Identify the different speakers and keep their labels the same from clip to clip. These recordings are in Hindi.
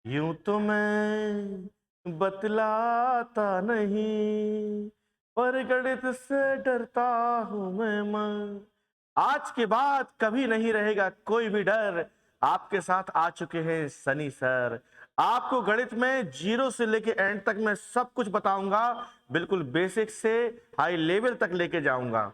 Speaker 1: यूं तो मैं बतलाता नहीं, पर गणित से डरता हूं मैं। आज के बाद कभी नहीं रहेगा कोई भी डर। आपके साथ आ चुके हैं सनी सर। आपको गणित में जीरो से लेके एंड तक मैं सब कुछ बताऊंगा, बिल्कुल बेसिक से हाई लेवल तक लेके जाऊंगा।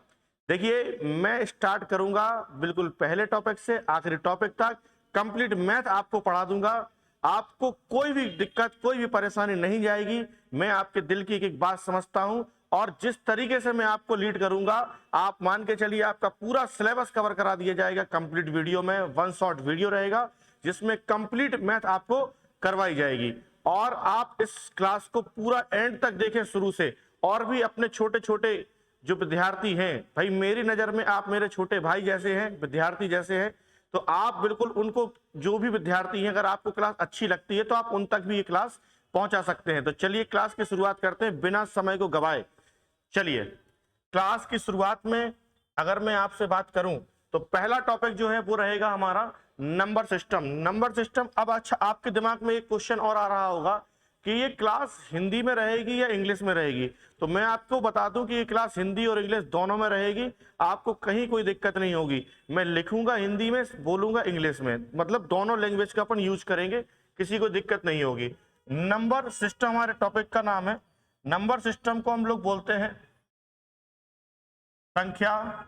Speaker 1: देखिए, मैं स्टार्ट करूंगा बिल्कुल पहले टॉपिक से आखिरी टॉपिक तक। कंप्लीट मैथ आपको पढ़ा दूंगा। आपको कोई भी दिक्कत, कोई भी परेशानी नहीं जाएगी। मैं आपके दिल की एक एक बात समझता हूं, और जिस तरीके से मैं आपको लीड करूंगा, आप मान के चलिए आपका पूरा सिलेबस कवर करा दिया जाएगा कंप्लीट वीडियो में। वन शॉट वीडियो रहेगा जिसमें कंप्लीट मैथ आपको करवाई जाएगी। और आप इस क्लास को पूरा एंड तक देखें शुरू से। और भी अपने छोटे छोटे जो विद्यार्थी हैं, भाई मेरी नजर में आप मेरे छोटे भाई जैसे हैं, विद्यार्थी जैसे हैं। तो आप बिल्कुल उनको, जो भी विद्यार्थी हैं, अगर आपको क्लास अच्छी लगती है तो आप उन तक भी ये क्लास पहुंचा सकते हैं। तो चलिए क्लास की शुरुआत करते हैं बिना समय को गवाए। चलिए क्लास की शुरुआत में अगर मैं आपसे बात करूं तो पहला टॉपिक जो है वो रहेगा हमारा नंबर सिस्टम। Number system. अब अच्छा, आपके दिमाग में एक क्वेश्चन और आ रहा होगा कि ये क्लास हिंदी में रहेगी या इंग्लिश में रहेगी। तो मैं आपको बता दूं कि ये क्लास हिंदी और इंग्लिश दोनों में रहेगी। आपको कहीं कोई दिक्कत नहीं होगी। मैं लिखूंगा हिंदी में, बोलूंगा इंग्लिश में, मतलब दोनों लैंग्वेज का अपन यूज करेंगे, किसी को दिक्कत नहीं होगी। नंबर सिस्टम हमारे टॉपिक का नाम है। नंबर सिस्टम को हम लोग बोलते हैं संख्या।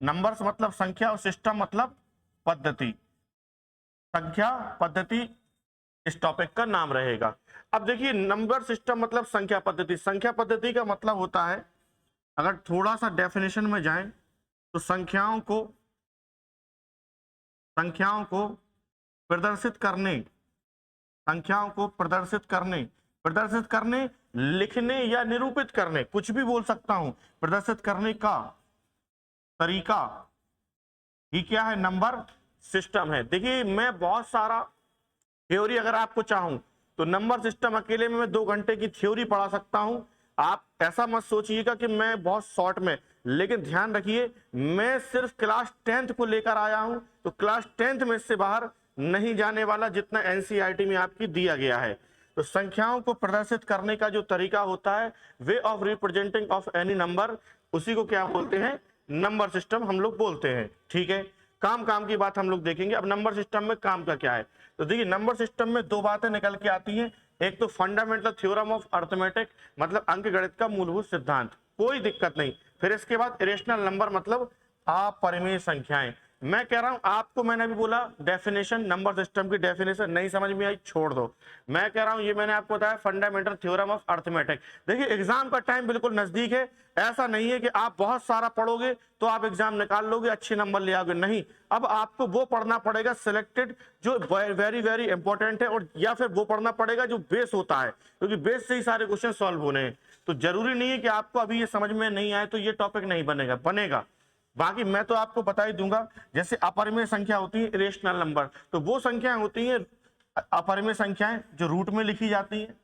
Speaker 1: नंबर्स मतलब संख्या और सिस्टम मतलब पद्धति। संख्या पद्धति इस टॉपिक का नाम रहेगा। अब देखिए, नंबर सिस्टम मतलब संख्या पद्धति। संख्या पद्धति का मतलब होता है, अगर थोड़ा सा डेफिनेशन में जाएं तो संख्याओं को प्रदर्शित करने, संख्याओं को प्रदर्शित करने, लिखने या निरूपित करने, कुछ भी बोल सकता हूं, प्रदर्शित करने का तरीका ही क्या है, नंबर सिस्टम है। देखिए, मैं बहुत सारा थ्योरी अगर आपको चाहूं तो नंबर सिस्टम अकेले में मैं 2 घंटे की थ्योरी पढ़ा सकता हूं। आप ऐसा मत सोचिएगा कि मैं बहुत शॉर्ट में, लेकिन ध्यान रखिए, मैं सिर्फ क्लास 10th को लेकर आया हूं। तो क्लास 10th में इससे बाहर नहीं जाने वाला, जितना एनसीईआरटी में आपकी दिया गया है। तो संख्याओं को प्रदर्शित करने का जो तरीका होता है, way of representing of any number, उसी को क्या बोलते हैं, नंबर सिस्टम हम लोग बोलते हैं। ठीक है, काम काम की बात हम लोग देखेंगे। अब नंबर सिस्टम में काम का क्या है, तो देखिए, नंबर सिस्टम में दो बातें निकल के आती हैं। एक तो फंडामेंटल थ्योरम ऑफ अर्थमेटिक, मतलब अंक गणित का मूलभूत सिद्धांत, कोई दिक्कत नहीं। फिर इसके बाद इरेशनल नंबर मतलब अपरिमेय संख्याएं। मैं कह रहा हूं आपको, मैंने अभी बोला डेफिनेशन, नंबर सिस्टम की डेफिनेशन नहीं समझ में आई, छोड़ दो। मैं कह रहा हूं, ये मैंने आपको बताया फंडामेंटल थ्योरम ऑफ अर्थमेटिक। देखिए, एग्जाम का टाइम बिल्कुल नजदीक है। ऐसा नहीं है कि आप बहुत सारा पढ़ोगे तो आप एग्जाम निकाल लोगे, अच्छे नंबर ले आओगे, नहीं। अब आपको वो पढ़ना पड़ेगा सिलेक्टेड, जो वेरी वेरी इंपॉर्टेंट है, और या फिर वो पढ़ना पड़ेगा जो बेस होता है, क्योंकि बेस से ही सारे क्वेश्चन सॉल्व होने हैं। तो जरूरी नहीं है कि आपको अभी ये समझ में नहीं आए तो ये टॉपिक नहीं बनेगा, बनेगा। बाकी मैं तो आपको बता ही दूंगा। जैसे अपरिमेय संख्या होती है, इरेशनल नंबर, तो वो संख्याएं होती हैं, अपरिमेय संख्याएं जो रूट में लिखी जाती हैं,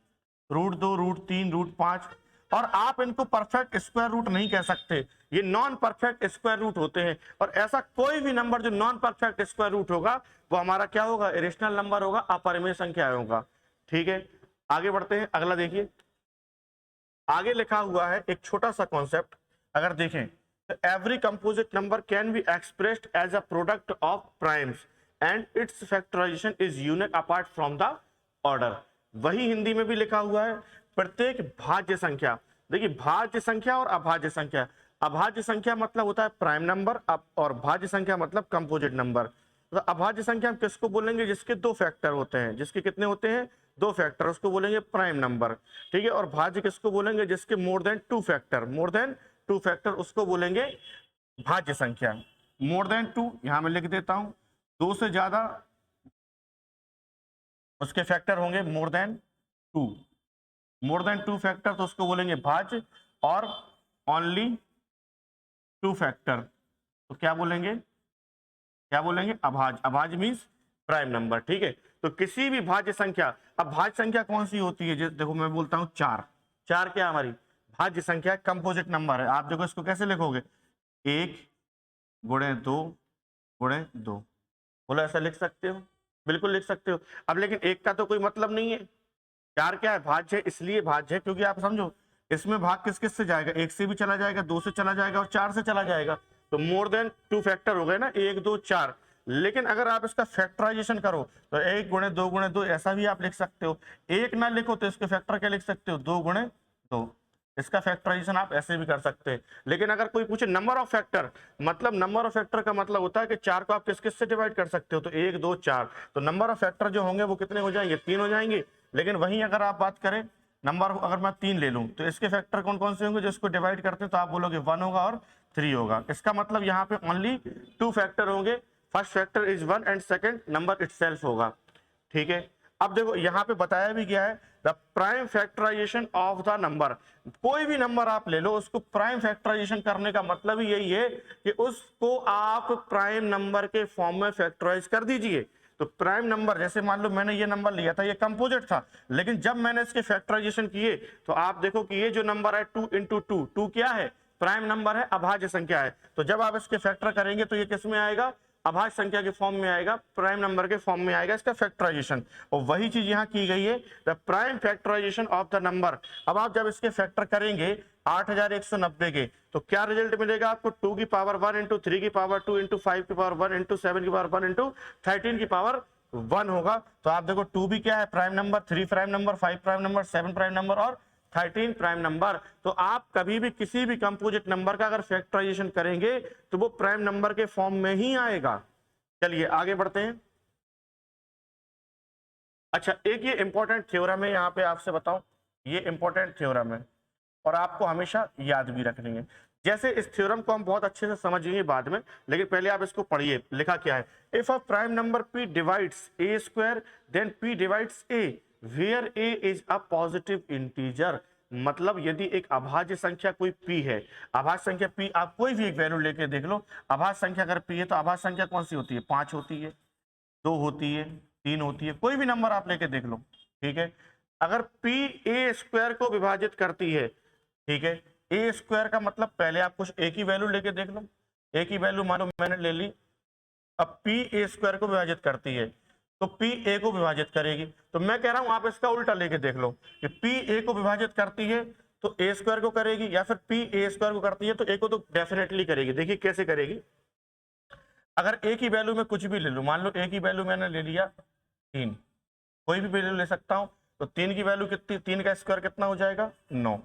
Speaker 1: √2, √3, √5। और आप इनको परफेक्ट स्क्वायर रूट नहीं कह सकते, ये नॉन परफेक्ट स्क्वायर रूट होते हैं। और ऐसा कोई भी नंबर जो नॉन परफेक्ट स्क्वायर रूट होगा वो हमारा क्या होगा, इरेशनल नंबर होगा, अपरिमेय संख्या होगा। ठीक है, आगे बढ़ते हैं। अगला देखिए, आगे लिखा हुआ है एक छोटा सा कॉन्सेप्ट, अगर देखें तो every composite number can be expressed as a product of primes and its factorisation is unique apart from the order. वही हिंदी में भी लिखा हुआ है, प्रत्येक भाज्य संख्या। देखिए, भाज्य संख्या और अभाज्य संख्या, अभाज्य संख्या मतलब होता है प्राइम नंबर, और भाज्य संख्या मतलब कंपोजिट नंबर। तो अभाज्य संख्या हम किसको बोलेंगे, जिसके दो फैक्टर होते हैं, जिसके कितने होते हैं, दो फैक्टर, उसको बोलेंगे प्राइम नंबर। ठीक है, और भाज्य किसको बोलेंगे, जिसके मोर देन टू फैक्टर, उसको बोलेंगे भाज्य संख्या। मोर देन टू यहां मैं लिख देता हूं, दो से ज्यादा उसके फैक्टर होंगे two more than two factor, तो उसको बोलेंगे भाज्य। और ओनली टू फैक्टर तो क्या बोलेंगे अभाज्य। अभाज्य मीन्स प्राइम नंबर। ठीक है, तो किसी भी भाज्य संख्या, अब भाज्य संख्या कौन सी होती है, देखो मैं बोलता हूं चार। चार क्या हमारी भाज्य संख्या, कंपोजिट नंबर है। आप देखो इसको कैसे लिखोगे, 1 × 2 × 2, बोलो ऐसा लिख सकते हो। बिल्कुल लिख सकते हो। अब लेकिन एक का तो कोई मतलब नहीं है, 4 क्या है, भाज्य है, इसलिए भाज्य है क्योंकि आप समझो इसमें भाग किस किस से जाएगा, 1 से भी चला जाएगा, 2 से चला जाएगा और 4 से चला जाएगा, तो मोर देन 2 फैक्टर हो गए ना, 1 2 4। लेकिन अगर आप इसका फैक्टराइजेशन करो तो 1 गुणे 2 गुणे 2 ऐसा भी आप लिख सकते हो। 1 ना लिखो तो इसके फैक्टर क्या लिख सकते हो, 2 गुणे 2, इसका फैक्टराइजेशन आप ऐसे भी कर सकते हैं। लेकिन अगर कोई पूछे नंबर ऑफ फैक्टर, मतलब नंबर ऑफ फैक्टर का मतलब होता है कि 4 को आप किस किस से डिवाइड कर सकते हो, तो 1 2 4, तो नंबर ऑफ फैक्टर जो होंगे वो कितने हो जाएंगे, 3 हो जाएंगे। लेकिन वहीं अगर आप बात करें नंबर, अगर मैं 3 ले लूं तो इसके फैक्टर कौन कौन से होंगे, जिसको डिवाइड करते हैं तो आप बोलोगे 1 होगा और 3 होगा। इसका मतलब यहाँ पे ओनली 2 फैक्टर होंगे, first factor is 1 and second number itself होगा। ठीक है, अब देखो यहाँ पे बताया भी गया है the prime factorisation of the number. कोई भी नंबर आप ले लो, उसको प्राइम फैक्टराइजेशन करने का मतलब ही यही है कि उसको आप प्राइम नंबर के फॉर्म में फैक्टराइज कर दीजिए। तो प्राइम नंबर, जैसे मान लो मैंने ये नंबर लिया था, ये कंपोजिट था, लेकिन जब मैंने इसके फैक्टराइजेशन किए तो आप देखो कि ये जो नंबर है 2 इंटू 2, 2 क्या है, प्राइम नंबर है, अभाज्य संख्या है। तो जब आप इसके फैक्टर करेंगे तो ये किस में आएगा, अभाज्य संख्या के फॉर्म में आएगा, प्राइम नंबर के फॉर्म में आएगा इसका फैक्टराइजेशन। और वही चीज यहाँ की गई है, the prime factorisation of the number. अब आप जब इसके फैक्टर करेंगे 8190 के, तो क्या रिजल्ट मिलेगा आपको, 2 की पावर 1 इंटू 3 की पावर 2 इंटू 5 की पावर 1 इंटू 7 की पावर 1 इंटू 13 की पावर 1 होगा। तो आप देखो 2 भी क्या है, prime number, 3 prime number, 5 prime number, 7 prime number और 13 प्राइम नंबर। तो आप कभी भी किसी भी कंपोजिट नंबर का अगर फैक्टराइजेशन करेंगे तो वो प्राइम नंबर के फॉर्म में ही आएगा। चलिए आगे बढ़ते हैं। अच्छा, एक ये इंपॉर्टेंट थ्योरम है, यहाँ पे आपसे बताऊं, ये इंपॉर्टेंट थ्योरम है और आपको हमेशा याद भी रखनी है। जैसे इस थ्योरम को हम बहुत अच्छे से समझेंगे बाद में, लेकिन पहले आप इसको पढ़िए, लिखा क्या है, if a prime number p divides a square then p divides a where a is a positive integer. मतलब यदि एक अभाज्य संख्या कोई p है, अभाज्य संख्या p, आप कोई भी एक वैल्यू लेके देख लो, अभाज्य संख्या अगर p है तो अभाज्य संख्या कौन सी होती है, 5 होती है, 2 होती है, 3 होती है, कोई भी नंबर आप लेके देख लो। ठीक है, अगर p a स्क्वायर को विभाजित करती है, ठीक है, ए स्क्वायर का मतलब पहले आप कुछ ए की वैल्यू लेके देख लो, ए की वैल्यू मानो मैंने ले ली, अब पी ए स्क्वायर को विभाजित करती है तो पी ए को विभाजित करेगी। तो मैं कह रहा हूं आप इसका उल्टा लेके देख लो कि पी ए को विभाजित करती है तो ए स्क्वायर को करेगी, या फिर पी ए स्क्वायर को करती है तो ए को तो डेफिनेटली करेगी। देखिए कैसे करेगी, अगर ए की वैल्यू में कुछ भी ले लूं, मान लो ए की वैल्यू मैंने ले लिया 3, कोई भी वैल्यू ले सकता हूं, तो 3 की वैल्यू कितनी, 3 का स्क्वायर कितना हो जाएगा, 9।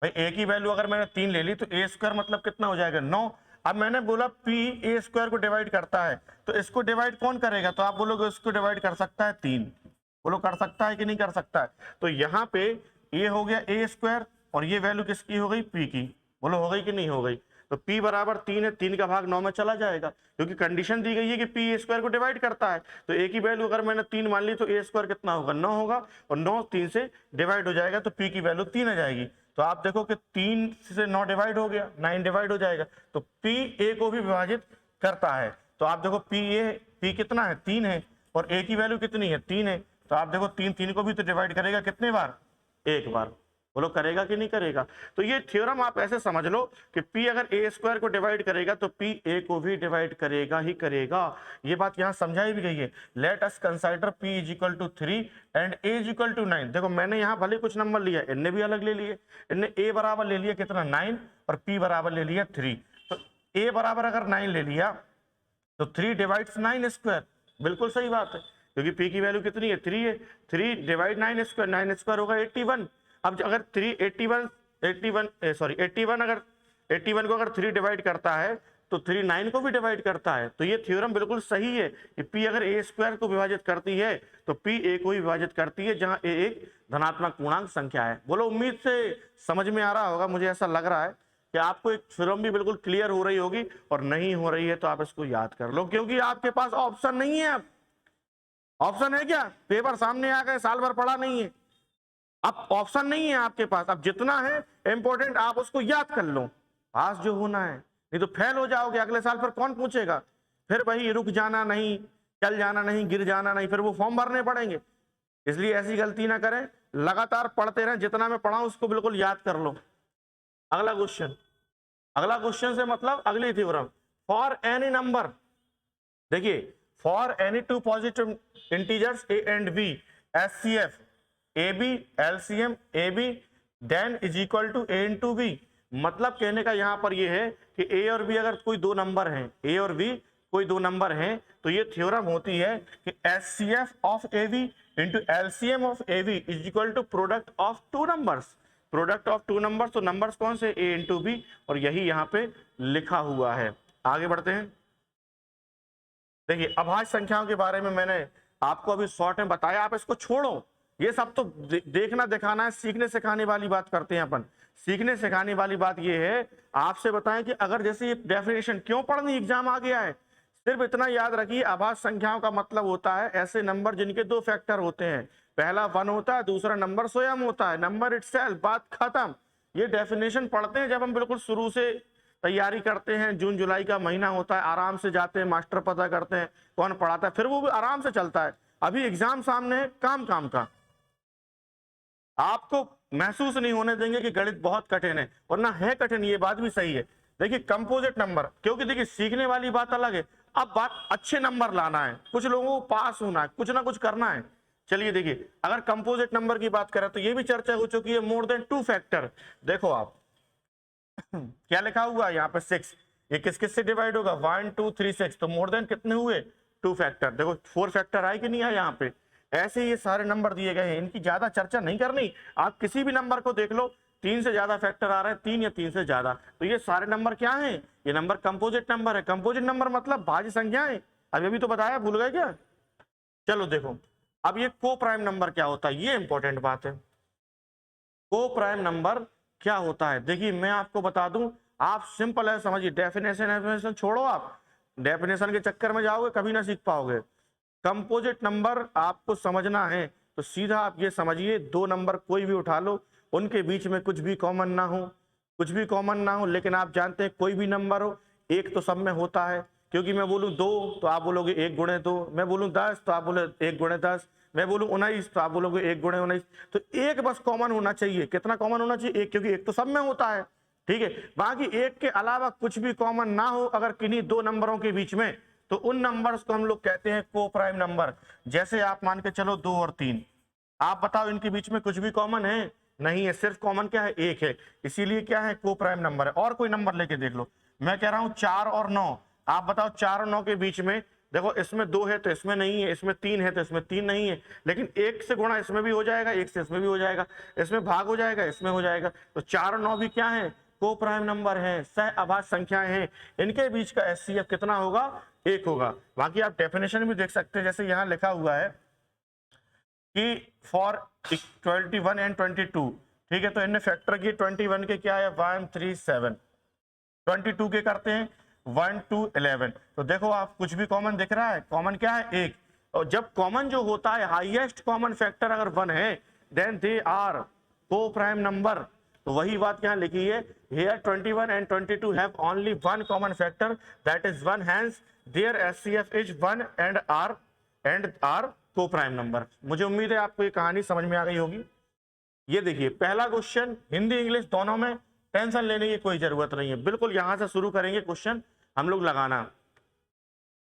Speaker 1: भाई ए की वैल्यू अगर मैंने 3 ले ली तो ए स्क्वायर मतलब कितना हो जाएगा, 9। अब मैंने बोला पी ए स्क्वायर को डिवाइड करता है, तो इसको डिवाइड कौन करेगा, तो आप बोलोगे इसको डिवाइड कर सकता है 3, बोलो कर सकता है कि नहीं कर सकता है। तो यहाँ पे ये हो गया ए स्क्वायर और ये वैल्यू किसकी हो गई, पी की, बोलो हो गई कि नहीं हो गई। तो p बराबर 3 है, 3 का भाग 9 में चला जाएगा, क्योंकि कंडीशन दी गई है कि p ए स्क्वायर को डिवाइड करता है। तो a की वैल्यू अगर मैंने 3 मान ली तो ए स्क्वायर कितना होगा, 9 होगा, और 9 3 से डिवाइड हो जाएगा तो p की वैल्यू 3 आ जाएगी। तो आप देखो कि 3 से 9 डिवाइड हो गया, 9 डिवाइड हो जाएगा, तो p a को भी विभाजित करता है। तो आप देखो p कितना है, 3 है, और a की वैल्यू कितनी है, 3 है, तो आप देखो 3 को भी तो डिवाइड करेगा कितने बार, एक बार, बोलो करेगा कि नहीं करेगा। तो ये थ्योरम आप ऐसे समझ लो कि p अगर ए स्क्वायर को डिवाइड करेगा तो p a को भी डिवाइड करेगा ही करेगा। ये बात यहाँ समझाई भी गई है। Let us consider p is equal to 3 and a is equal to 9। देखो मैंने यहाँ भले कुछ नंबर लिया, इनने भी अलग ले लिए, इनने a बराबर ले लिया कितना, 9, और p बराबर ले लिया 3। तो a बराबर अगर 9 ले लिया तो 3 डिवाइड्स 9 स्क्वायर, बिल्कुल सही बात है, क्योंकि p की वैल्यू कितनी है, 3 है, 3 डिवाइड 9 स्क्वायर, 9 स्क्वायर होगा 81। अब अगर 81 अगर 81 को अगर 3 डिवाइड करता है तो 3 9 को भी डिवाइड करता है। तो ये थ्योरम बिल्कुल सही है कि p अगर ए स्क्वायर को विभाजित करती है तो p a को भी विभाजित करती है, जहां a एक धनात्मक पूर्णांक संख्या है। बोलो उम्मीद से समझ में आ रहा होगा, मुझे ऐसा लग रहा है कि आपको एक थ्योरम भी बिल्कुल क्लियर हो रही होगी, और नहीं हो रही है तो आप इसको याद कर लो, क्योंकि आपके पास ऑप्शन नहीं है। अब ऑप्शन है क्या, पेपर सामने आ गए, साल भर पढ़ा नहीं है, अब ऑप्शन नहीं है आपके पास। अब जितना है इंपॉर्टेंट आप उसको याद कर लो, पास जो होना है, नहीं तो फेल हो जाओगे अगले साल, फिर कौन पूछेगा, फिर वही रुक जाना नहीं, चल जाना नहीं, गिर जाना नहीं, फिर वो फॉर्म भरने पड़ेंगे। इसलिए ऐसी गलती ना करें, लगातार पढ़ते रहें, जितना मैं पढ़ाऊं उसको बिल्कुल याद कर लो। अगला क्वेश्चन से मतलब अगली थ्योरम, फॉर एनी नंबर, देखिए for any two positive integers A and B, HCF A B LCM A B then is equal to A into B. मतलब कहने का यहां पर ये है कि ए और बी अगर कोई दो नंबर हैं, ए और बी कोई दो नंबर हैं, तो ये थ्योरम होती है कि HCF of A B into LCM of A B is equal to product of two numbers, product of two numbers. तो नंबर्स कौन से, ए इंटू बी, और यही यहाँ पे लिखा हुआ है। आगे बढ़ते हैं। देखिए अभाज्य संख्याओं के बारे में मैंने आपको अभी शॉर्ट में बताया, आप इसको छोड़ो, ये सब तो देखना दिखाना है, सीखने सिखाने वाली बात करते हैं अपन। सीखने सिखाने वाली बात ये है, आपसे बताएं कि अगर जैसे ये डेफिनेशन क्यों पढ़नी, एग्जाम आ गया है, सिर्फ इतना याद रखिए, अभाज्य संख्याओं का मतलब होता है ऐसे नंबर जिनके दो फैक्टर होते हैं, पहला 1 होता है, दूसरा नंबर स्वयं होता है, नंबर इटसेल्फ, बात खत्म। ये डेफिनेशन पढ़ते हैं जब हम बिल्कुल शुरू से तैयारी करते हैं, जून जुलाई का महीना होता है, आराम से जाते हैं, मास्टर पता करते हैं कौन पढ़ाता है, फिर वो भी आराम से चलता है। अभी एग्जाम सामने है, काम काम का, आपको महसूस नहीं होने देंगे कि गणित बहुत कठिन है, और ना है कठिन, ये बात भी सही है। देखिए कंपोजिट नंबर, क्योंकि देखिए सीखने वाली बात अलग है, अब बात अच्छे नंबर लाना है, कुछ लोगों को पास होना है, कुछ ना कुछ करना है। चलिए देखिए अगर कंपोजिट नंबर की बात करें तो ये भी चर्चा हो चुकी है, मोर देन 2 फैक्टर। देखो आप क्या लिखा हुआ है यहाँ पे 6, ये किस किस से डिवाइड होगा, 1 2 3 6, तो मोर देन कितने हुए, 2 फैक्टर। देखो 4 फैक्टर आए कि नहीं आए यहाँ पे, ऐसे ये सारे नंबर दिए गए हैं, इनकी ज्यादा चर्चा नहीं करनी। आप किसी भी नंबर को देख लो, 3 से ज्यादा फैक्टर आ रहे हैं, 3 या 3 से ज्यादा, तो ये सारे नंबर क्या हैं, ये नंबर कंपोजिट नंबर है। कंपोजिट नंबर मतलब भाज्य संख्याएं, अभी तो बताया, भूल गए क्या। चलो देखो अब ये को प्राइम नंबर क्या होता है, ये इंपॉर्टेंट बात है। को प्राइम नंबर क्या होता है, देखिए मैं आपको बता दूं, आप सिंपल है समझिए, डेफिनेशन छोड़ो, आप डेफिनेशन के चक्कर में जाओगे कभी ना सीख पाओगे। कंपोजिट नंबर आपको समझना है तो सीधा आप ये समझिए, 2 नंबर कोई भी उठा लो, उनके बीच में कुछ भी कॉमन ना हो, कुछ भी कॉमन ना हो, लेकिन आप जानते हैं कोई भी नंबर हो, एक तो सब में होता है, क्योंकि मैं बोलूं 2 तो आप बोलोगे 1 गुणे 2, मैं बोलूं 10 तो आप बोले 1 गुणे 10, मैं बोलूं 19 तो आप बोलोगे 1 गुणे 19, तो एक बस कॉमन होना चाहिए। कितना कॉमन होना चाहिए, एक, क्योंकि एक तो सब में होता है, ठीक है। बाकी एक के अलावा कुछ भी कॉमन ना हो अगर किन्हीं 2 नंबरों के बीच में, तो उन नंबर्स को हम लोग कहते हैं को प्राइम नंबर। जैसे आप मान के चलो 2 और 3, आप बताओ इनके बीच में कुछ भी कॉमन है, नहीं है, सिर्फ कॉमन क्या है, 1 है, इसीलिए क्या है, को प्राइम नंबर है। और कोई नंबर लेके देख लो, मैं कह रहा हूं 4 और 9, आप बताओ 4 और 9 के बीच में, देखो इसमें 2 है तो इसमें नहीं है, इसमें 3 है तो इसमें 3 नहीं है, लेकिन 1 से गुणा इसमें भी हो जाएगा, 1 से इसमें भी हो जाएगा, इसमें भाग हो जाएगा, इसमें हो जाएगा, तो 4 और 9 भी क्या है, को प्राइम नंबर है, सह अभाज्य संख्याएं हैं, इनके बीच का एचसीएफ कितना होगा, 1 होगा। बाकी आप डेफिनेशन भी देख सकते हैं, जैसे यहाँ लिखा हुआ है कि फॉर 21 एंड 22, ठीक है, तो इनने फैक्टर किए, 21 के क्या है 1 3 7, 22 के करते हैं 1 2 11, तो देखो आप कुछ भी कॉमन दिख रहा है, कॉमन क्या है 1, और जब कॉमन जो होता है हाईएस्ट कॉमन फैक्टर अगर 1 है, then they are coprime number. तो वही बात यहाँ लिखी है, here 21 and 22 have only one common factor, that is 1, hence their HCF is 1 and are co-prime number। मुझे उम्मीद है आपको ये कहानी समझ में आ गई होगी। ये देखिए पहला क्वेश्चन हिंदी इंग्लिश दोनों में, टेंशन लेने की कोई जरूरत नहीं है, बिल्कुल यहां से शुरू करेंगे क्वेश्चन हम लोग लगाना।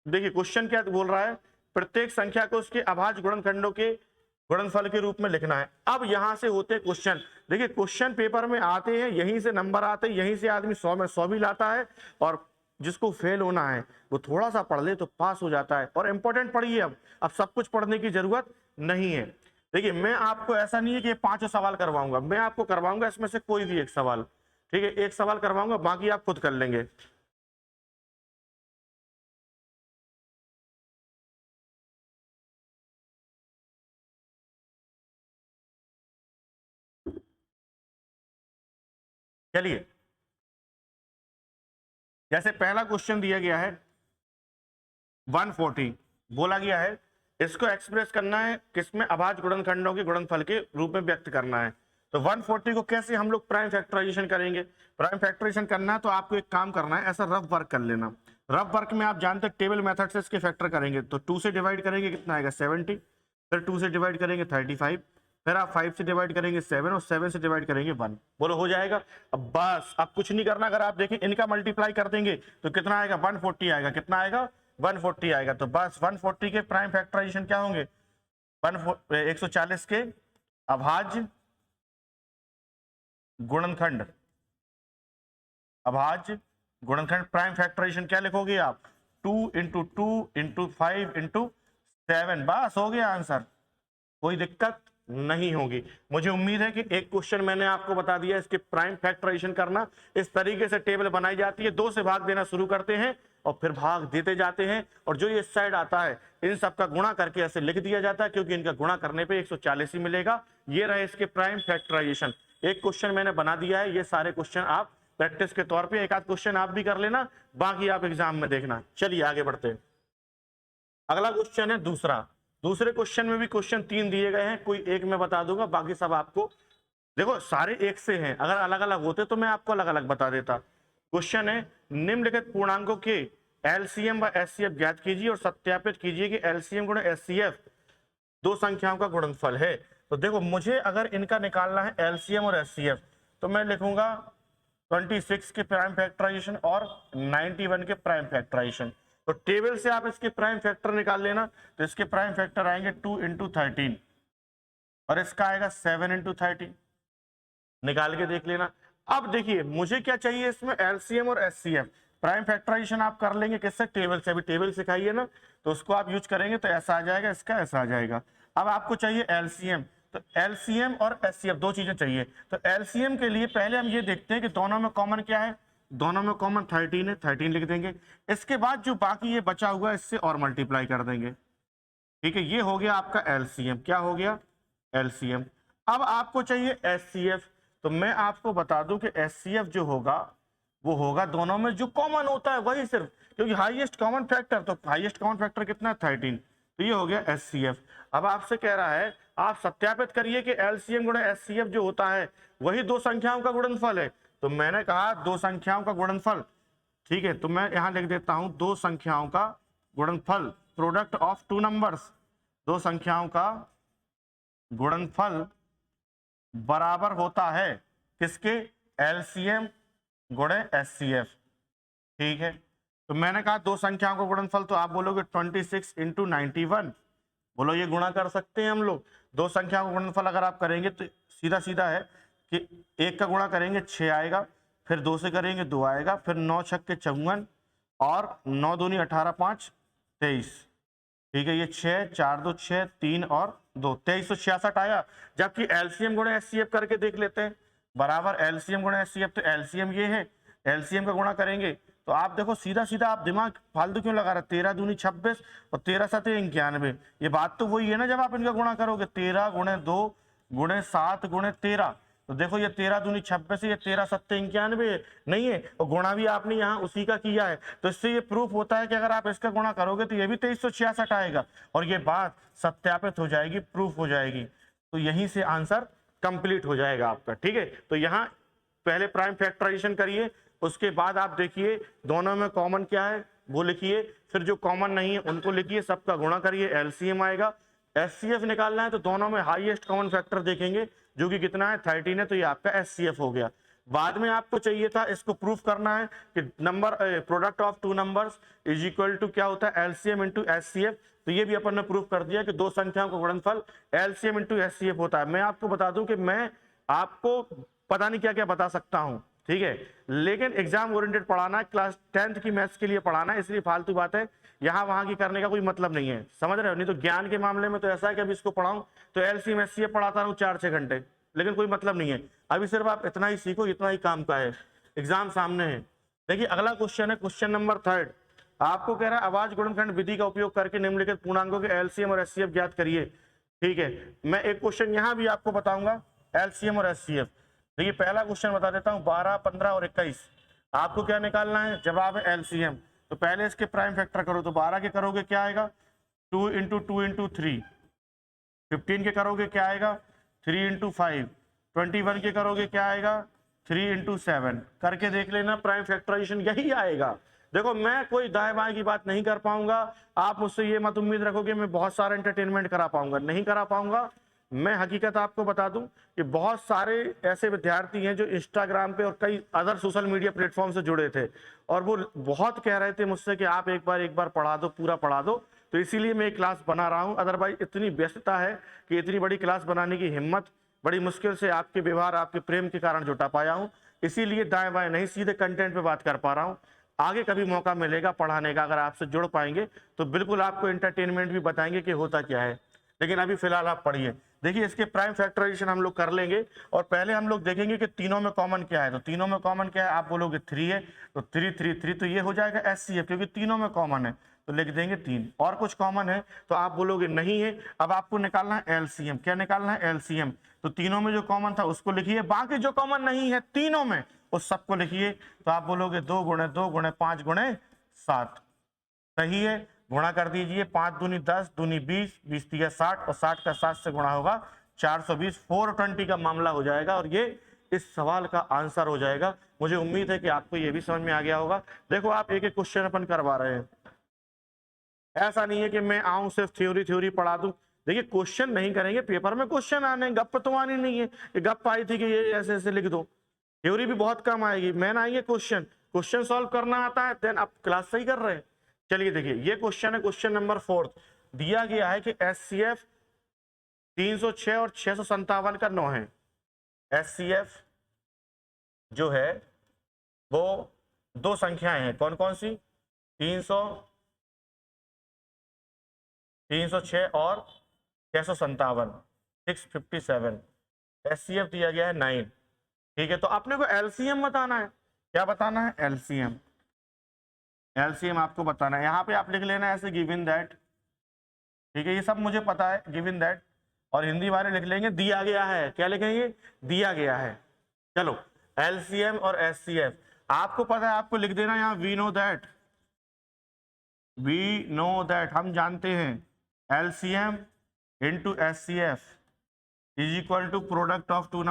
Speaker 1: देखिए क्वेश्चन क्या बोल रहा है, प्रत्येक संख्या को उसके अभाज्य गुणनखंडों के गुणनफल के रूप में लिखना है। अब यहां से होते क्वेश्चन, देखिए क्वेश्चन पेपर में आते हैं, यहीं से नंबर आते हैं, यहीं से आदमी 100 में 100 भी लाता है, और जिसको फेल होना है वो थोड़ा सा पढ़ ले तो पास हो जाता है। और इंपॉर्टेंट पढ़िए, अब सब कुछ पढ़ने की जरूरत नहीं है। देखिए मैं आपको ऐसा नहीं है कि 5 सवाल करवाऊंगा, मैं आपको करवाऊंगा इसमें से कोई भी एक सवाल, ठीक है, एक सवाल करवाऊंगा, बाकी आप खुद कर लेंगे। चलिए जैसे पहला क्वेश्चन दिया गया है 140, बोला गया है इसको एक्सप्रेस करना है किसमें, अभाज्य गुणनखंडों के गुणनफल के रूप में व्यक्त करना है। तो 140 को कैसे हम लोग प्राइम फैक्टराइजेशन करेंगे, प्राइम फैक्टराइजेशन करना है तो आपको एक काम करना है, ऐसा रफ वर्क कर लेना। रफ वर्क में आप जानते हैं टेबल मेथड से इसके फैक्टर करेंगे, तो 2 से डिवाइड करेंगे कितना आएगा 70, फिर 2 से डिवाइड करेंगे 35, फिर आप 5 से डिवाइड करेंगे 7, और 7 से डिवाइड करेंगे 1। बोलो हो जाएगा। अब बस अब कुछ नहीं करना, अगर आप देखें इनका मल्टीप्लाई कर देंगे तो कितना आएगा 140 आएगा, कितना आएगा 140 आएगा। तो बस 140 के प्राइम फैक्टराइजेशन क्या होंगे? 140 के अभाज्य गुणनखंड, अभाज्य गुणनखंड प्राइम फैक्टराइजेशन क्या लिखोगे आप? 2 इंटू 2 इंटू 5 इंटू 7, बस हो गया आंसर, कोई दिक्कत नहीं होगी। मुझे उम्मीद है कि एक क्वेश्चन मैंने आपको बता दिया, इसके प्राइम फैक्टराइजेशन करना इस तरीके से टेबल बनाई जाती है। 2 से भाग देना शुरू करते हैं और फिर भाग देते जाते हैं, और जो ये इस साइड आता है इन सबका गुणा करके ऐसे लिख दिया जाता है, क्योंकि इनका गुणा करने पे 140 ही मिलेगा। ये रहे इसके प्राइम फैक्टराइजेशन। एक क्वेश्चन मैंने बना दिया है, ये सारे क्वेश्चन आप प्रैक्टिस के तौर पे एक आध क्वेश्चन आप भी कर लेना, बाकी आप एग्जाम में देखना। चलिए आगे बढ़ते हैं। अगला क्वेश्चन है दूसरा। दूसरे क्वेश्चन में भी क्वेश्चन 3 दिए गए हैं, कोई एक मैं बता दूंगा, बाकी सब आपको, देखो सारे एक से हैं, अगर अलग अलग होते तो मैं आपको अलग अलग बता देता। क्वेश्चन है निम्नलिखित पूर्णांकों के एलसीएम व एचसीएफ ज्ञात कीजिए और सत्यापित कीजिए कि एलसीएम गुणा एचसीएफ दो संख्याओं का गुणनफल है। तो देखो मुझे अगर इनका निकालना है एलसीएम और एचसीएफ, तो मैं लिखूंगा 26 के प्राइम फैक्टराइजेशन और 91 के प्राइम फैक्टराइजेशन। तो टेबल से आप इसके प्राइम फैक्टर निकाल लेना, तो इसके प्राइम फैक्टर आएंगे 2 इंटू 13 और इसका आएगा 7 इंटू 13, निकाल के देख लेना। अब देखिए मुझे क्या चाहिए इसमें, एलसीएम और एचसीएफ। प्राइम फैक्टराइजेशन आप कर लेंगे किससे? टेबल से। अभी टेबल सिखाइए ना, तो उसको आप यूज करेंगे तो ऐसा आ जाएगा, इसका ऐसा आ जाएगा। अब आपको चाहिए एलसीएम, तो एलसीएम और एचसीएफ दो चीजें चाहिए। तो एलसीएम के लिए पहले हम ये देखते हैं कि दोनों में कॉमन क्या है। दोनों में कॉमन 13 है, 13 लिख देंगे। इसके बाद जो बाकी ये बचा हुआ है इससे और मल्टीप्लाई कर देंगे, ठीक है। ये हो गया आपका एलसीएम। क्या हो गया? एलसीएम। अब आपको चाहिए एचसीएफ, तो मैं आपको बता दूं कि एचसीएफ जो होगा वो होगा दोनों में जो कॉमन होता है वही सिर्फ, क्योंकि हाईएस्ट कॉमन फैक्टर, तो हाईएस्ट कॉमन फैक्टर कितना है? 13। तो ये हो गया एचसीएफ। अब आपसे कह रहा है आप सत्यापित करिए कि एलसीएम गुणा एचसीएफ जो होता है वही दो संख्याओं का गुणनफल है। तो मैंने कहा दो संख्याओं का गुणनफल, ठीक है, तो मैं यहां लिख देता हूं दो संख्याओं का गुणनफल, प्रोडक्ट ऑफ टू नंबर्स, दो संख्याओं का गुणनफल बराबर होता है किसके? एलसीएम गुणे एचसीएफ, ठीक है। तो मैंने कहा दो संख्याओं का गुणनफल, तो आप बोलोगे 26 इंटू 91, बोलो ये गुणा कर सकते हैं हम लोग। दो संख्याओं का गुणनफल अगर आप करेंगे तो सीधा सीधा है कि एक का गुणा करेंगे 6 आएगा, फिर 2 से करेंगे 2 आएगा, फिर 9 छक्के 54 और 9 दूनी 18 5 23, ठीक है। ये 6 4 2 6 3 और 2 2366 आया। जबकि एलसीएम गुणा एचसीएफ करके देख लेते हैं, बराबर एलसीएम गुणा एचसीएफ, तो एलसीएम ये है, एलसीएम का गुणा करेंगे तो आप देखो सीधा सीधा, आप दिमाग फालतू क्यों लगा रहे? 13 दूनी 26 और 13 7 91, ये बात तो वही है ना। जब आप इनका गुणा करोगे 13 गुणे 2 गुणे 7 गुणे 13, तो देखो ये 13 दूनी 26 है, ये 13 7 91 नहीं है, और गुणा भी आपने यहाँ उसी का किया है। तो इससे ये प्रूफ होता है कि अगर आप इसका गुणा करोगे तो ये भी 2366 आएगा, और ये बात सत्यापित हो जाएगी, प्रूफ हो जाएगी। तो यहीं से आंसर कंप्लीट हो जाएगा आपका, ठीक है। तो यहाँ पहले प्राइम फैक्टराइजेशन करिए, उसके बाद आप देखिए दोनों में कॉमन क्या है वो लिखिए, फिर जो कॉमन नहीं है उनको लिखिए, सबका गुणा करिए, एलसीएम आएगा। एचसीएफ निकालना है तो दोनों में हाईएस्ट कॉमन फैक्टर देखेंगे जो कि कितना है? 13 है, तो ये आपका एचसीएफ हो गया। बाद में आपको चाहिए था इसको प्रूफ करना है कि number product of two numbers is equal to क्या होता है? LCM into HCF. तो ये भी अपन ने प्रूफ कर दिया कि दो संख्याओं का गुणनफल एलसीएम इंटू एचसीएफ होता है। मैं आपको बता दूं कि मैं आपको पता नहीं क्या क्या बता सकता हूं, ठीक है, लेकिन एग्जाम ओरिएंटेड पढ़ाना है, क्लास 10th की मैथ्स के लिए पढ़ाना है, इसलिए फालतू बात है यहाँ वहां की करने का कोई मतलब नहीं है, समझ रहे हो। नहीं तो ज्ञान के मामले में तो ऐसा है कि अभी इसको पढ़ाऊं तो एलसीएम एचसीएफ पढ़ाता रहूं 4-6 घंटे, लेकिन कोई मतलब नहीं है। अभी सिर्फ आप इतना ही सीखो, इतना ही काम का है, एग्जाम सामने है। देखिए अगला क्वेश्चन है क्वेश्चन नंबर 3। आपको कह रहा है अभाज्य गुणनखंड विधि का उपयोग करके निम्नलिखित पूर्णांकों के एलसीएम और एचसीएफ ज्ञात करिए, ठीक है। मैं एक क्वेश्चन यहाँ भी आपको बताऊंगा एलसीएम और एचसीएफ। देखिए पहला क्वेश्चन बता देता हूँ, 12 15 और 21। आपको क्या निकालना है? जवाब है एलसीएम। तो पहले इसके प्राइम फैक्टर करो, तो 12 के करोगे क्या आएगा? 2 इंटू 2 इंटू 3। 15 के करोगे क्या आएगा? 3 इंटू 5। 21 के करोगे क्या आएगा? 3 इंटू 7। करके देख लेना, प्राइम फैक्टराइजेशन यही आएगा। देखो मैं कोई दाएं बाएं की बात नहीं कर पाऊंगा, आप मुझसे ये मत उम्मीद रखोगे मैं बहुत सारा एंटरटेनमेंट करा पाऊंगा, नहीं करा पाऊंगा। मैं हकीकत आपको बता दूं कि बहुत सारे ऐसे विद्यार्थी हैं जो इंस्टाग्राम पे और कई अदर सोशल मीडिया प्लेटफॉर्म से जुड़े थे और वो बहुत कह रहे थे मुझसे कि आप एक बार पढ़ा दो, पूरा पढ़ा दो। तो इसीलिए मैं एक क्लास बना रहा हूं। अदरवाइज इतनी व्यस्तता है कि इतनी बड़ी क्लास बनाने की हिम्मत बड़ी मुश्किल से आपके व्यवहार, आपके प्रेम के कारण जुटा पाया हूं। इसीलिए दाएं बाएं नहीं, सीधे कंटेंट पे बात कर पा रहा हूं। आगे कभी मौका मिलेगा पढ़ाने का, अगर आपसे जुड़ पाएंगे तो बिल्कुल आपको एंटरटेनमेंट भी बताएंगे कि होता क्या है। लेकिन अभी फिलहाल आप पढ़िए। देखिए इसके प्राइम फैक्टराइजेशन हम लोग कर लेंगे और पहले हम लोग देखेंगे कि तीनों में कॉमन क्या है। तो तीनों में कॉमन क्या है, आप बोलोगे 3 है तो 3 3 3, तो ये हो जाएगा HCF, क्योंकि तीनों में कॉमन है तो लिख देंगे 3। और कुछ कॉमन है तो आप बोलोगे नहीं है। अब आपको निकालना है LCM। क्या निकालना है? LCM। तो तीनों में जो कॉमन था उसको लिखिए, बाकी जो कॉमन नहीं है तीनों में उस सबको लिखिए। तो आप बोलोगे 2 गुणे 2 गुणे 5 गुणे 7, सही है। गुणा कर दीजिए, 5 दूनी 10, दूनी 20, 20 दिया 60 और 60 का 7 से गुणा होगा 420। 420 का मामला हो जाएगा और ये इस सवाल का आंसर हो जाएगा। मुझे उम्मीद है कि आपको ये भी समझ में आ गया होगा। देखो आप एक एक क्वेश्चन अपन करवा रहे हैं, ऐसा नहीं है कि मैं आऊं सिर्फ थ्योरी पढ़ा दूं। देखिए क्वेश्चन नहीं करेंगे, पेपर में क्वेश्चन आने, गप तो आनी नहीं है कि गप आई थी कि ये ऐसे ऐसे लिख दो। थ्योरी भी बहुत कम आएगी, मैन आएंगे क्वेश्चन सॉल्व करना आता है, देन आप क्लास सही कर रहे हैं। चलिए देखिए ये क्वेश्चन है, क्वेश्चन नंबर 4 दिया गया है कि HCF 306 और 657 का 9 है। HCF जो है वो दो संख्याएं हैं, कौन कौन सी? 306 और 657, 657। HCF दिया गया है 9, ठीक है। तो अपने को LCM बताना है। क्या बताना है? LCM। LCM आपको बताना है। यहाँ पे आप लिख लेना ऐसे गिवन दैट, ठीक है, ये सब मुझे पता है, गिवन दैट। और हिंदी वाले लिख लेंगे दिया गया है। क्या लिखेंगे? दिया गया है। चलो LCM और HCF आपको पता है, आपको लिख देना यहाँ वी नो दैट, हम जानते हैं LCM into HCF is equal to product of two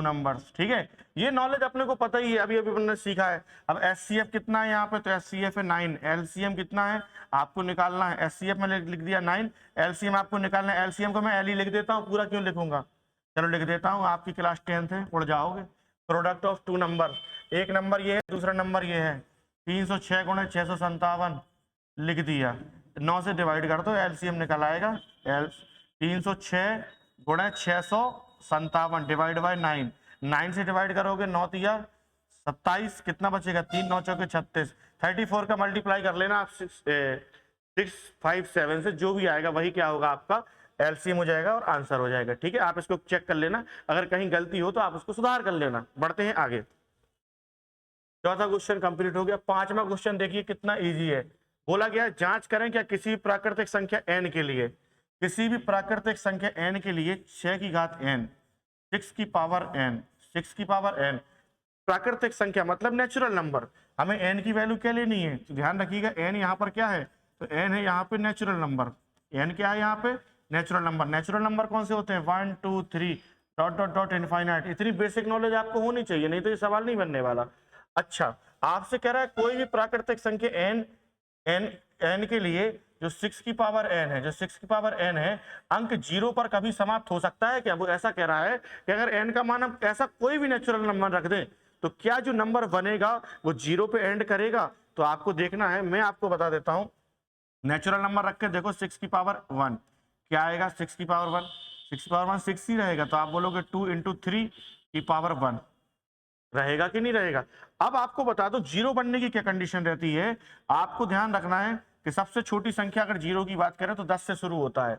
Speaker 1: numbers, ठीक है। ये नॉलेज अपने को पता ही है, अभी अभी हमने सीखा है। अब HCF कितना है यहाँ पे? तो HCF है 9। LCM कितना है आपको निकालना है? HCF में लिख दिया 9, LCM आपको निकालना है। LCM को मैं L ही लिख देता हूँ, पूरा क्यों लिखूंगा, चलो लिख देता हूँ। आपकी क्लास 10th है, उड़ जाओगे। प्रोडक्ट ऑफ टू नंबर, एक नंबर ये है, दूसरा नंबर ये है। 306 गुणे 657 लिख दिया, 9 से डिवाइड कर दो, LCM निकल आएगा। 306 गुणे 657 डिवाइड बाय 9, 9 से डिवाइड करोगे 9 तिया 27, कितना बचेगा? 3 9 चौके 36। 34 का मल्टीप्लाई कर लेना आप 657 से, जो भी आएगा वही क्या होगा आपका LCM हो जाएगा और आंसर हो जाएगा, ठीक है। आप इसको चेक कर लेना, अगर कहीं गलती हो तो आप उसको सुधार कर लेना। बढ़ते हैं आगे। चौथा क्वेश्चन कंप्लीट हो गया। पांचवा क्वेश्चन देखिए कितना इजी है। बोला गया है जांच करें क्या किसी प्राकृतिक संख्या n के लिए, किसी भी प्राकृतिक संख्या n के लिए 6 की घात n, 6 की पावर n, 6 की पावर n, प्राकृतिक संख्या मतलब नेचुरल नंबर। हमें n की वैल्यू क्या लेनी है? तो ध्यान रखिएगा n यहाँ पर क्या है? तो n है यहाँ पे नेचुरल नंबर। n क्या है यहाँ पे? Natural number. नेचुरल नंबर कौन से होते हैं? 1 2 3 डॉट डॉट डॉट इनफाइनाइट। इतनी बेसिक नॉलेज आपको होनी चाहिए, नहीं तो ये सवाल नहीं बनने वाला। अच्छा, आपसे कह रहा है कोई भी प्राकृतिक संख्या n के लिए जो 6 की पावर n है, जो 6 की पावर n है, अंक 0 पर कभी समाप्त हो सकता है क्या? वो ऐसा कह रहा है कि अगर n का मान हम ऐसा कोई भी नेचुरल नंबर रख दें तो क्या जो नंबर बनेगा वो 0 पे एंड करेगा? तो आपको देखना है, मैं आपको बता देता हूं। नेचुरल नंबर रख के देखो, 6 की पावर 1 क्या आएगा? 6 की पावर 1, 6 की पावर 1 6 ही रहेगा, तो आप बोलोगे 2 इंटू 3 की पावर 1 रहेगा कि नहीं रहेगा? अब आपको बता दो जीरो बनने की क्या कंडीशन रहती है। आपको ध्यान रखना है कि सबसे छोटी संख्या अगर जीरो की बात करें तो 10 से शुरू होता है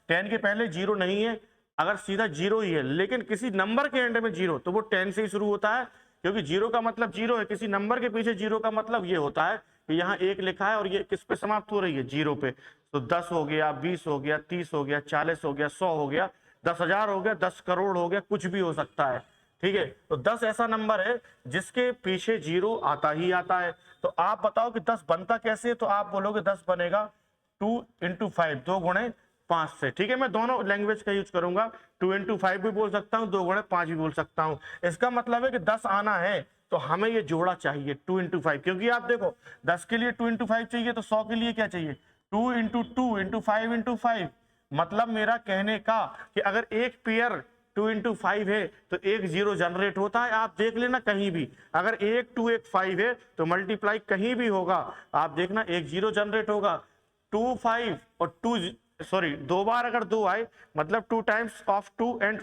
Speaker 1: 10 के पहले जीरो नहीं है, अगर सीधा जीरो ही है, लेकिन किसी नंबर के एंड में जीरो तो वो 10 से ही शुरू होता है, क्योंकि जीरो का मतलब जीरो है। किसी नंबर के पीछे जीरो का मतलब ये होता है कि यहाँ एक लिखा है और ये किस पे समाप्त हो रही है? जीरो पे। तो 10 हो गया, 20 हो गया, 30 हो गया, 40 हो गया, 100 हो गया, 10,000 हो गया, 10 करोड़ हो गया, कुछ भी हो सकता है, ठीक है। तो 10 ऐसा नंबर है जिसके पीछे जीरो आता ही आता है। तो आप बताओ कि 10 बनता कैसे? तो आप बोलोगे 10 बनेगा 2 इंटू 5, 2 गुणे 5 से, ठीक है। मैं दोनों लैंग्वेज का यूज करूंगा, 2 इंटू 5 भी बोल सकता हूँ, 2 गुणे 5 भी बोल सकता हूँ। इसका मतलब है कि 10 आना है तो हमें ये जोड़ा चाहिए 2 इंटू 5, क्योंकि आप देखो 10 के लिए 2 इंटू 5 चाहिए तो 100 के लिए क्या चाहिए? 2 इंटू 2 इंटू 5 इंटू 5, मतलब मेरा कहने का कि अगर एक पेयर 2 इंटू 5 है तो एक जीरो जनरेट होता है। आप देख लेना कहीं भी, अगर एक 2 एक 5 है तो मल्टीप्लाई कहीं भी होगा, आप देखना एक जीरो जनरेट होगा। 2 5 और 2 सॉरी 2 बार अगर 2 आए मतलब 2 times of 2 and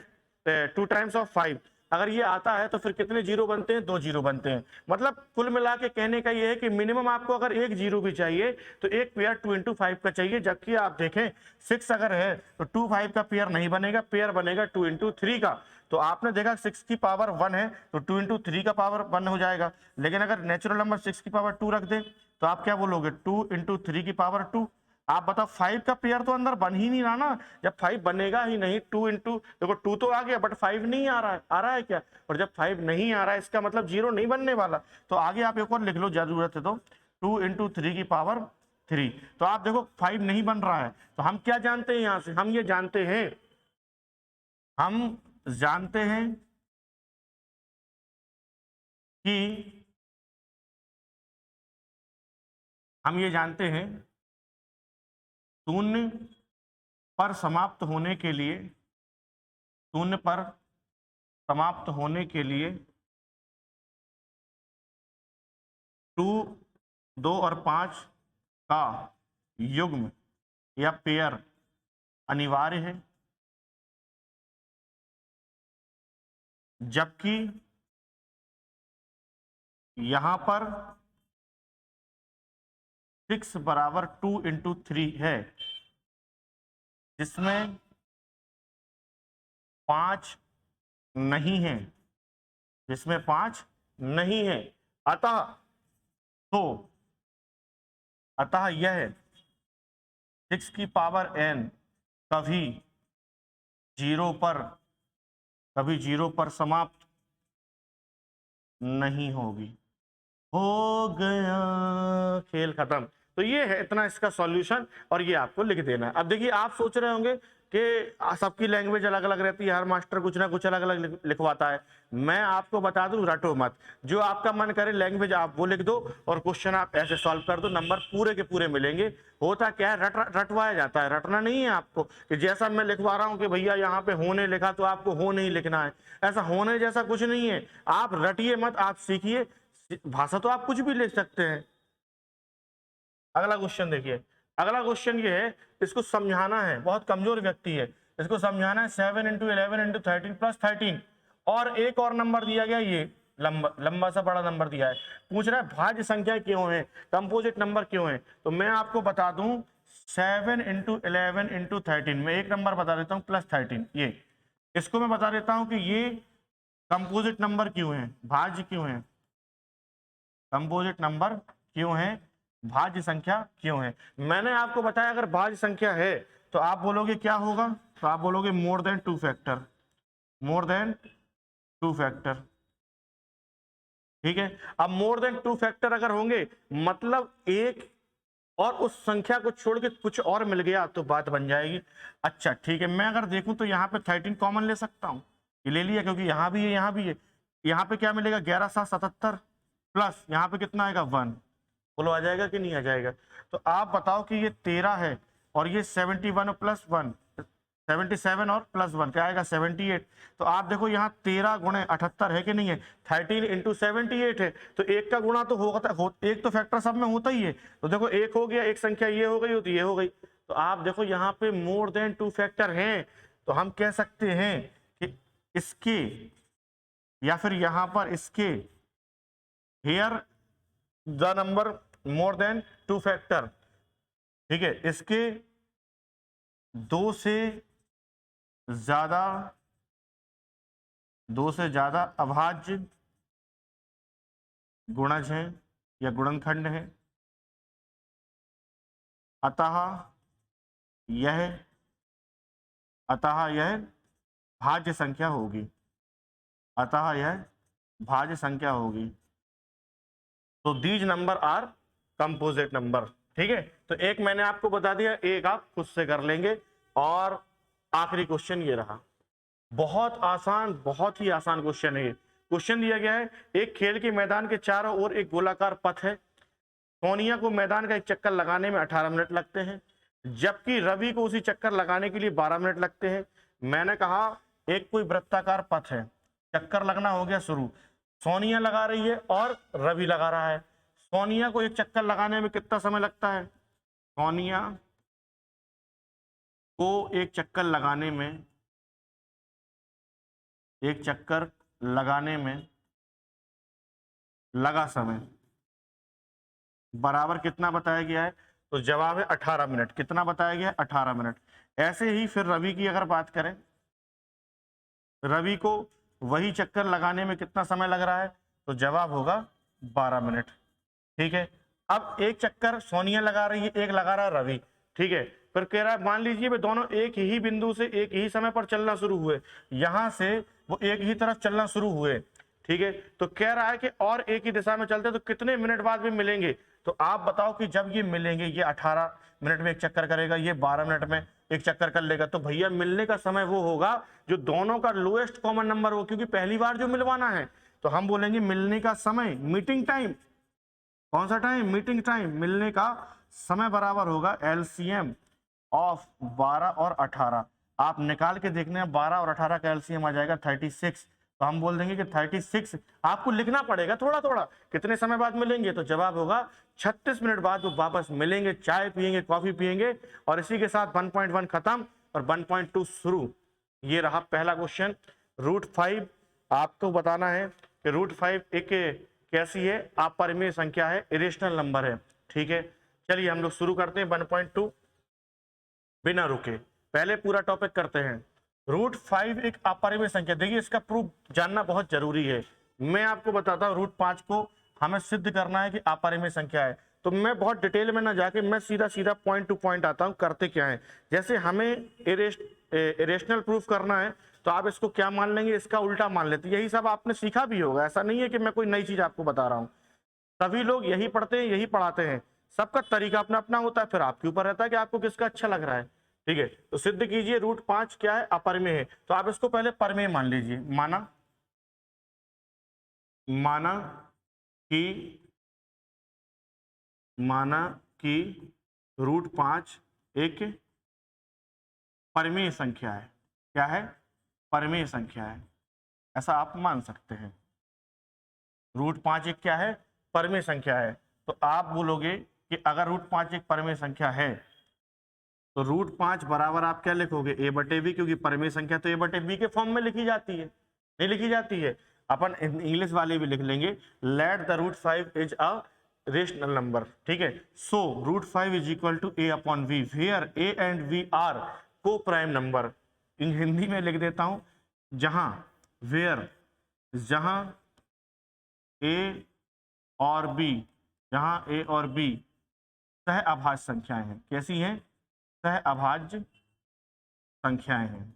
Speaker 1: 2 times of 5, अगर ये आता है तो फिर कितने जीरो बनते हैं? 2 जीरो बनते हैं। मतलब कुल मिला के कहने का ये है कि मिनिमम आपको अगर एक जीरो भी चाहिए तो एक पेयर 2 इंटू 5 का चाहिए, जबकि आप देखें 6 अगर है तो 2 5 का पेयर नहीं बनेगा, पेयर बनेगा 2 इंटू 3 का। तो आपने देखा 6 की पावर 1 है तो 2 इंटू 3 का पावर 1 हो जाएगा। लेकिन अगर नेचुरल नंबर 6 की पावर 2 रख दे तो आप क्या बोलोगे? 2 इंटू 3 की पावर 2। आप बताओ 5 का पेयर तो अंदर बन ही नहीं रहा ना, जब 5 बनेगा ही नहीं। 2 इंटू देखो 2 तो आ गया बट 5 नहीं आ रहा है, आ रहा है क्या? और जब 5 नहीं आ रहा है इसका मतलब जीरो नहीं बनने वाला। तो आगे आप एक और लिख लो जरूरत है तो 2 इंटू 3 की पावर 3। तो आप देखो 5 नहीं बन रहा है, तो हम क्या जानते हैं यहां से? हम ये जानते हैं, हम जानते हैं कि हम ये जानते हैं शून्य पर समाप्त होने के लिए, शून्य पर समाप्त होने के लिए 2 2 और 5 का युग्म या पेयर अनिवार्य है, जबकि यहां पर 6 बराबर 2 इंटू 3 है, जिसमें 5 नहीं है, जिसमें 5 नहीं है। अतः तो अतः यह 6 की पावर n कभी जीरो पर समाप्त नहीं होगी। हो गया, खेल खत्म। तो ये है इतना इसका सॉल्यूशन, और ये आपको लिख देना है। अब देखिए आप सोच रहे होंगे कि सबकी लैंग्वेज अलग अलग रहती है, हर मास्टर कुछ ना कुछ अलग अलग लिखवाता है। मैं आपको बता दूं, रटो मत, जो आपका मन करे लैंग्वेज आप वो लिख दो और क्वेश्चन आप ऐसे सॉल्व कर दो, नंबर पूरे के पूरे मिलेंगे। होता क्या है, रटवाया जाता है, रटना नहीं है आपको। कि जैसा मैं लिखवा रहा हूं कि भैया यहाँ पे होने लिखा तो आपको हो नहीं लिखना है, ऐसा होने जैसा कुछ नहीं है। आप रटिए मत, आप सीखिए। भाषा तो आप कुछ भी लिख सकते हैं। अगला क्वेश्चन देखिए, अगला क्वेश्चन ये है, इसको समझाना है, बहुत कमजोर व्यक्ति है, इसको समझाना है 7 इंटू 11 इंटू 13 प्लस 13, और एक और नंबर दिया गया, ये लंबा सा बड़ा नंबर दिया है। पूछ रहा है भाज्य संख्या क्यों है, कंपोजिट नंबर क्यों है। तो मैं आपको बता दूं 7 इंटू 11 इंटू 13 में एक नंबर बता देता हूं प्लस 13, ये इसको मैं बता देता हूं कि ये कंपोजिट नंबर क्यों है, भाज्य क्यों है, कंपोजिट नंबर क्यों है, भाज्य संख्या क्यों है। मैंने आपको बताया अगर भाज्य संख्या है तो आप बोलोगे क्या होगा, तो आप बोलोगे more than 2 factor, more than 2 factor. ठीक है, अब मोर देन 2 फैक्टर अगर होंगे मतलब एक और उस संख्या को छोड़ के कुछ और मिल गया तो बात बन जाएगी। अच्छा ठीक है, मैं अगर देखूं तो यहाँ पे 13 कॉमन ले सकता हूँ, ये ले लिया क्योंकि यहाँ भी है यहाँ भी है। यहाँ पे क्या मिलेगा 11 7 77 प्लस यहाँ पे कितना आएगा 1, बोलो आ जाएगा कि नहीं आ जाएगा। तो आप बताओ कि ये 13 है और ये 71 प्लस 1 77 और प्लस 1 क्या आएगा 78। तो आप देखो यहाँ 13 गुणे 78 है कि नहीं है, 13 इंटू 78 है, तो एक का गुणा तो होगा, एक तो फैक्टर सब में होता ही है। तो देखो एक हो गया, एक संख्या ये हो गई हो तो ये हो गई। तो आप देखो यहाँ पे मोर देन 2 फैक्टर हैं, तो हम कह सकते हैं कि इसके या फिर यहाँ पर इसके here the number more than 2 factor, ठीक है, इसके 2 से ज्यादा अभाज्य गुणज हैं या गुणनखंड है, अतः यह भाज्य संख्या होगी, अतः यह भाज्य संख्या होगी। तो these number are composite number. ठीक है, तो एक मैंने आपको बता दिया, एक आप खुद से कर लेंगे। और आखिरी क्वेश्चन ये रहा, बहुत आसान, बहुत ही आसान क्वेश्चन है ये। क्वेश्चन दिया गया है, एक खेल के मैदान के चारों ओर एक गोलाकार पथ है, सोनिया को मैदान का एक चक्कर लगाने में 18 मिनट लगते हैं, जबकि रवि को उसी चक्कर लगाने के लिए 12 मिनट लगते हैं। मैंने कहा एक कोई वृत्ताकार पथ है, चक्कर लगना हो गया शुरू, सोनिया लगा रही है और रवि लगा रहा है। सोनिया को एक चक्कर लगाने में कितना समय लगता है? सोनिया को एक चक्कर लगाने में, एक चक्कर लगाने में लगा समय बराबर कितना बताया गया है? तो जवाब है 18 मिनट। कितना बताया गया है? 18 मिनट। ऐसे ही फिर रवि की अगर बात करें, रवि को वही चक्कर लगाने में कितना समय लग रहा है? तो जवाब होगा 12 मिनट। ठीक है, अब एक चक्कर सोनिया लगा रही है, एक लगा रहा है रवि। ठीक है, फिर कह रहा है मान लीजिए वे दोनों एक ही बिंदु से एक ही समय पर चलना शुरू हुए, यहां से वो एक ही तरफ चलना शुरू हुए। ठीक है, तो कह रहा है कि और एक ही दिशा में चलते तो कितने मिनट बाद में मिलेंगे? तो आप बताओ कि जब ये मिलेंगे, ये 18 मिनट में एक चक्कर करेगा, ये 12 मिनट में एक चक्कर कर लेगा, तो भैया मिलने का समय वो होगा जो दोनों का लोएस्ट कॉमन नंबर हो, क्योंकि पहली बार जो मिलवाना है। तो हम बोलेंगे मिलने का समय, मीटिंग टाइम। कौन सा टाइम? Meeting time. मिलने का समय बराबर होगा एलसीएम ऑफ 12 और 18। आप निकाल के देखने हैं, 12 और 18 का एलसीएम आ जाएगा 36। तो हम बोल देंगे कि 36। आपको लिखना पड़ेगा थोड़ा थोड़ा, कितने समय बाद मिलेंगे? तो जवाब होगा 36 मिनट बाद वो वापस मिलेंगे, चाय पियेंगे, कॉफी पियेंगे, और इसी के साथ 1.1 खत्म और 1.2 शुरू। ये रहा पहला क्वेश्चन। √5 आपको बताना है कि √5 एक कैसी है? अपरिमेय संख्या है, इरेशनल नंबर है। ठीक है, चलिए हम लोग शुरू करते हैं 1.2 बिना रुके। पहले पूरा टॉपिक करते हैं। √5 एक अपरिमेय संख्या। देखिए इसका प्रूफ जानना बहुत जरूरी है। मैं आपको बताता हूँ, √5 को हमें सिद्ध करना है कि अपरिमेय संख्या है, तो मैं बहुत डिटेल में ना जाके मैं सीधा सीधा पॉइंट टू पॉइंट आता हूँ। करते क्या है, जैसे हमें इरेशनल प्रूफ करना है, तो आप इसको क्या मान लेंगे? इसका उल्टा मान लेते। यही सब आपने सीखा भी होगा, ऐसा नहीं है कि मैं कोई नई चीज आपको बता रहा हूँ। सभी लोग यही पढ़ते हैं, यही पढ़ाते हैं, सबका तरीका अपना अपना होता है। फिर आपके ऊपर रहता है कि आपको किसका अच्छा लग रहा है। ठीक है, तो सिद्ध कीजिए √5 क्या है? अपरिमेय है। तो आप इसको पहले परिमेय मान लीजिए। माना कि √5 एक परिमेय संख्या है। क्या है? परिमेय संख्या है, ऐसा आप मान सकते हैं। √5 एक क्या है? परिमेय संख्या है। तो आप बोलोगे कि अगर √5 एक परिमेय संख्या है, तो √5 बराबर आप क्या लिखोगे? a/b, क्योंकि परिमेय संख्या तो a/b के फॉर्म में लिखी जाती है, नहीं लिखी जाती है? अपन इंग्लिश वाले भी लिख लेंगे, let the √5 is a rational number. ठीक है, so √5 is equal to a/v, where a and v are coprime number. Hindi में लिख देता हूं, जहां वेयर, जहां a और b, जहां a और b सह अभाज्य संख्याएं हैं। कैसी हैं? सह अभाज्य संख्याएं हैं।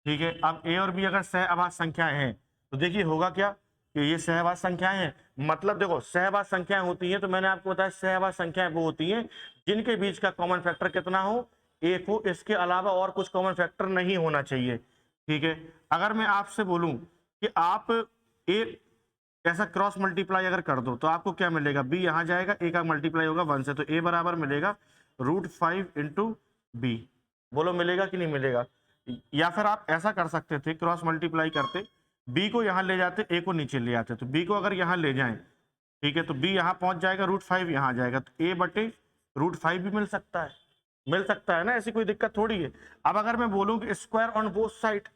Speaker 1: ठीक है, अब a और b अगर सह अभाज्य संख्याएं हैं, तो देखिए होगा क्या कि ये सहअभाज्य संख्याएं हैं। मतलब देखो, सहअभाज्य संख्याएं होती हैं, तो मैंने आपको बताया सहअभाज्य संख्याएं वो होती हैं जिनके बीच का कॉमन फैक्टर कितना हो? एक हो, इसके अलावा और कुछ कॉमन फैक्टर नहीं होना चाहिए। ठीक है, अगर मैं आपसे बोलूं कि आप एक ऐसा क्रॉस मल्टीप्लाई अगर कर दो, तो आपको क्या मिलेगा? b यहां जाएगा, a का मल्टीप्लाई होगा 1 से, तो a बराबर मिलेगा √5 इंटू b। बोलो मिलेगा कि नहीं मिलेगा? या फिर आप ऐसा कर सकते थे, क्रॉस मल्टीप्लाई करते, b को यहां ले जाते, a को नीचे ले आते। तो b को अगर यहां ले जाएं, ठीक है, तो b यहां पहुंच जाएगा, √5 यहां जाएगा, तो a/√5 भी मिल सकता है। मिल सकता है ना, ऐसी कोई दिक्कत थोड़ी है। अब अगर मैं बोलूं कि square on both side,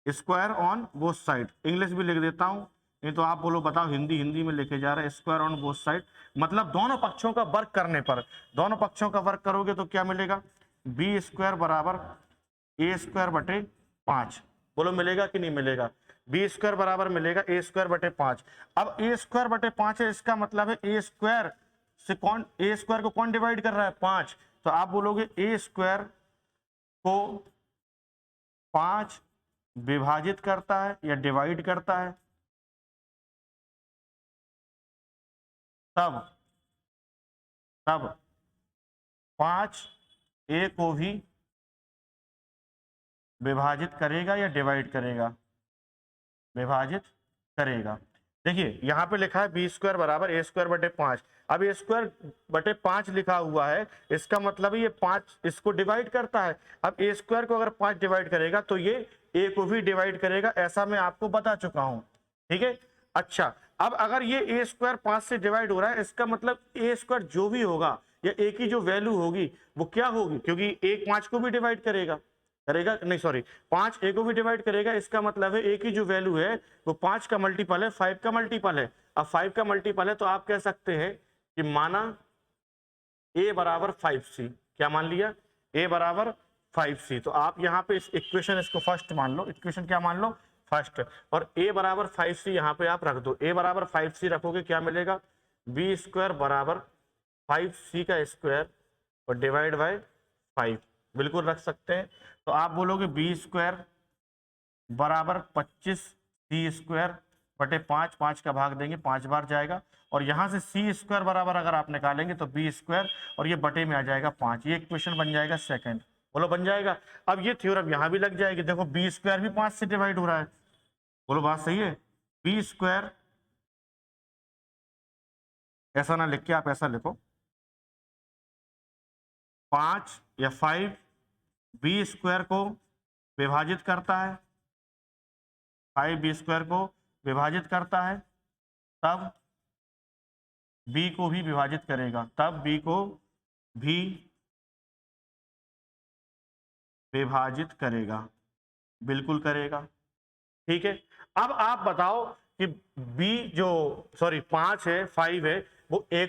Speaker 1: square on both side, English भी लिख देता हूं, नहीं तो आप बोलो बताओ हिंदी हिंदी में लिखे जा रहे हैं। स्क्वायर ऑन बोथ साइड मतलब दोनों पक्षों का वर्ग करने पर, दोनों पक्षों का वर्ग करोगे तो क्या मिलेगा? b² बराबर a²/5। बोलो मिलेगा कि नहीं मिलेगा? b² बराबर मिलेगा a²/5। अब a²/5 है, इसका मतलब है a² से कौन, a² को कौन डिवाइड कर रहा है? 5। तो आप बोलोगे a² को 5 विभाजित करता है या डिवाइड करता है, तब 5 a को भी विभाजित करेगा या डिवाइड करेगा? विभाजित करेगा। देखिए यहाँ पे लिखा है बी स्क्वायर बराबर ए स्क्वायर बटे 5। अब ए स्क्वायर बटे 5 लिखा हुआ है, इसका मतलब ये 5 इसको डिवाइड करता है। अब ए स्क्वायर को अगर 5 डिवाइड करेगा तो ये ए को भी डिवाइड करेगा, ऐसा मैं आपको बता चुका हूं। ठीक है, अच्छा अब अगर ये ए स्क्वायर 5 से डिवाइड हो रहा है, इसका मतलब ए स्क्वायर जो भी होगा या ए की जो वैल्यू होगी वो क्या होगी, क्योंकि एक 5 को भी डिवाइड करेगा नहीं सॉरी 5 ए को भी डिवाइड करेगा, इसका मतलब है ए की जो वैल्यू है वो 5 का मल्टीपल है, 5 का मल्टीपल है। अब 5 का मल्टीपल है तो आप कह सकते हैं कि माना ए बराबर 5c। क्या मान लिया? ए बराबर 5c। तो आप यहाँ पे इस इक्वेशन इसको फर्स्ट मान लो, इक्वेशन क्या मान लो? फर्स्ट। और ए बराबर 5c यहाँ पे आप रख दो। ए बराबर 5c रखोगे क्या मिलेगा? बी स्क्वायर बराबर 5c का स्क्वायर और डिवाइड बाय 5 बिल्कुल रख सकते हैं। तो आप बोलोगे बी स्क्वायर बराबर 25c स्क्वायर बटे 5, 5 का भाग देंगे 5 बार जाएगा, और यहां से सी स्क्वायर बराबर अगर आप निकालेंगे तो बी स्क्वायर और ये बटे में आ जाएगा 5। ये इक्वेशन बन जाएगा सेकंड। बोलो बन जाएगा। अब ये थ्योरम यहां भी लग जाएगी। देखो बी स्क्वायर भी 5 से डिवाइड हो रहा है। बोलो बात सही है? बी स्क्वायर, ऐसा ना लिख के आप ऐसा लिखो 5 या 5 बी स्क्वायर को विभाजित करता है, 5 बी स्क्वायर को विभाजित करता है, तब बी को भी विभाजित करेगा, तब बी को भी विभाजित करेगा, बिल्कुल करेगा। ठीक है, अब आप बताओ कि बी जो 5 है 5 है वो ए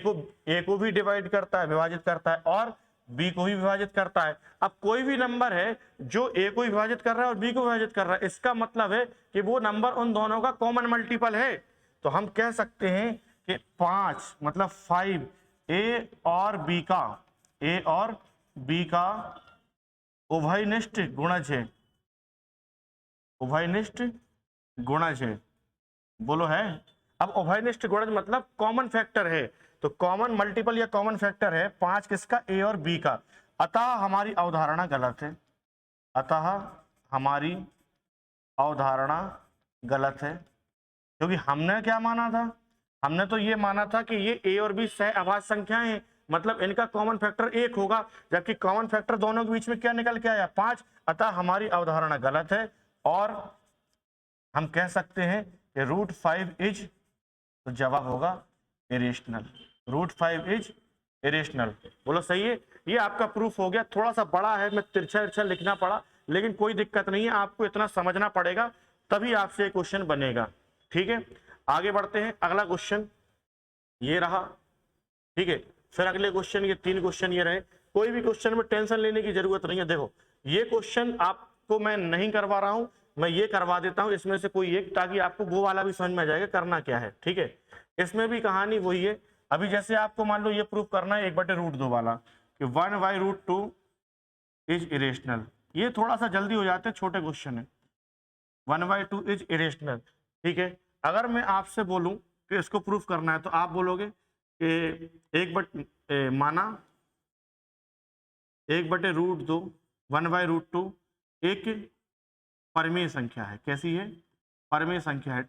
Speaker 1: को भी डिवाइड करता है, विभाजित करता है, और बी को भी विभाजित करता है। अब कोई भी नंबर है जो ए को विभाजित कर रहा है और बी को विभाजित कर रहा है, इसका मतलब है कि वो नंबर उन दोनों का कॉमन मल्टीपल है। तो हम कह सकते हैं कि 5 मतलब 5 ए और बी का उभयनिष्ठ गुणज है, उभयनिष्ठ गुणज है। बोलो है? अब उभयनिष्ठ गुणज मतलब कॉमन फैक्टर है, तो कॉमन मल्टीपल या कॉमन फैक्टर है 5 किसका? ए और बी का। अतः हमारी अवधारणा गलत है, अतः हमारी अवधारणा गलत है। क्योंकि हमने क्या माना था? हमने तो ये माना था कि ये ए और बी सहअभाज्य संख्याएं हैं, मतलब इनका कॉमन फैक्टर 1 होगा, जबकि कॉमन फैक्टर दोनों के बीच में क्या निकल के आया? 5। अतः हमारी अवधारणा गलत है और हम कह सकते हैं कि √5 इज, तो जवाब होगा इरेशनल। √5 is irrational. बोलो सही है? ये आपका प्रूफ हो गया। थोड़ा सा बड़ा है, मैं तिरछा लिखना पड़ा, लेकिन कोई दिक्कत नहीं है, आपको इतना समझना पड़ेगा तभी आपसे क्वेश्चन बनेगा। ठीक है, आगे बढ़ते हैं। अगला क्वेश्चन ये रहा। ठीक है, फिर अगले क्वेश्चन, ये 3 क्वेश्चन ये रहे। कोई भी क्वेश्चन में टेंशन लेने की जरूरत नहीं है। देखो ये क्वेश्चन आपको मैं नहीं करवा रहा हूं, मैं ये करवा देता हूं इसमें से कोई एक, ताकि आपको वो वाला भी समझ में आ जाएगा करना क्या है। ठीक है, इसमें भी कहानी वही है। अभी जैसे आपको मान लो ये प्रूफ करना है 1/√2 वाला कि 1/√2 इज इरेशनल। ये थोड़ा सा जल्दी हो जाते हैं, छोटे क्वेश्चन है। 1/2 इज इरेशनल। ठीक है, अगर मैं आपसे बोलूं कि इसको प्रूफ करना है तो आप बोलोगे कि माना 1/√2 1/√2 एक परमेय संख्या है। कैसी है? परमेय संख्या है।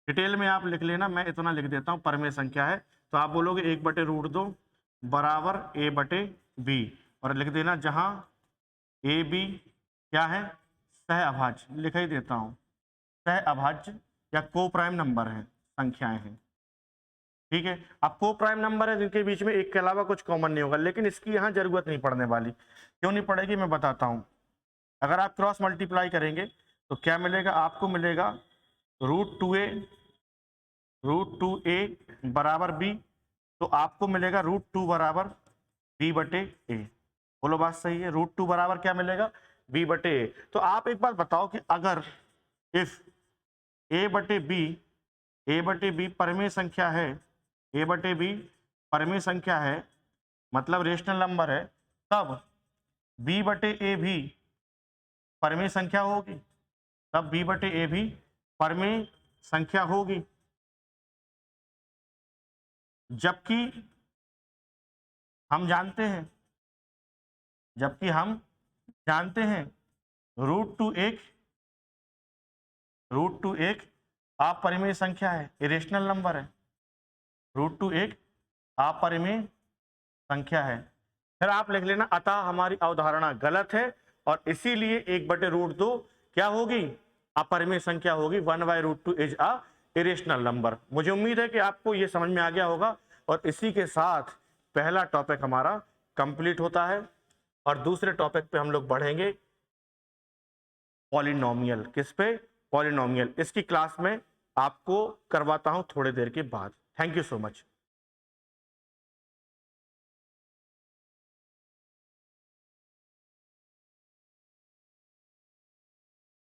Speaker 1: डिटेल में आप लिख लेना, मैं इतना लिख देता हूं, परमेय संख्या है। तो आप बोलोगे 1/√2 बराबर a/b, और लिख देना जहां ए बी क्या है? सहअभाज्य। लिख ही देता हूं, सहअभाज्य या को प्राइम नंबर है, संख्याएं हैं। ठीक है, अब को प्राइम नंबर है जिनके बीच में एक के अलावा कुछ कॉमन नहीं होगा, लेकिन इसकी यहाँ जरूरत नहीं पड़ने वाली। क्यों नहीं पड़ेगी मैं बताता हूँ। अगर आप क्रॉस मल्टीप्लाई करेंगे तो क्या मिलेगा? आपको मिलेगा √2a बराबर b, तो आपको मिलेगा √2 बराबर b/a। बोलो बात सही है? √2 बराबर क्या मिलेगा? b/a। तो आप एक बात बताओ कि अगर इफ a/b परमेय संख्या है, a/b परमेय संख्या है मतलब रेशनल नंबर है, तब b/a भी परमेय संख्या होगी, तब b/a भी परमेय संख्या होगी। जबकि हम जानते हैं √2 एक अपरिमेय संख्या है, इरेशनल नंबर है। √2 एक अपरिमेय संख्या है। फिर आप लिख लेना अतः हमारी अवधारणा गलत है और इसीलिए 1/√2 क्या होगी, अपरिमेय संख्या होगी। 1/√2 इज अ इरेशनल नंबर। मुझे उम्मीद है कि आपको यह समझ में आ गया होगा और इसी के साथ पहला टॉपिक हमारा कंप्लीट होता है और दूसरे टॉपिक पे हम लोग बढ़ेंगे पॉलिनोमियल। किस पे? पॉलिनोमियल। इसकी क्लास में आपको करवाता हूं थोड़ी देर के बाद। Thank you so much.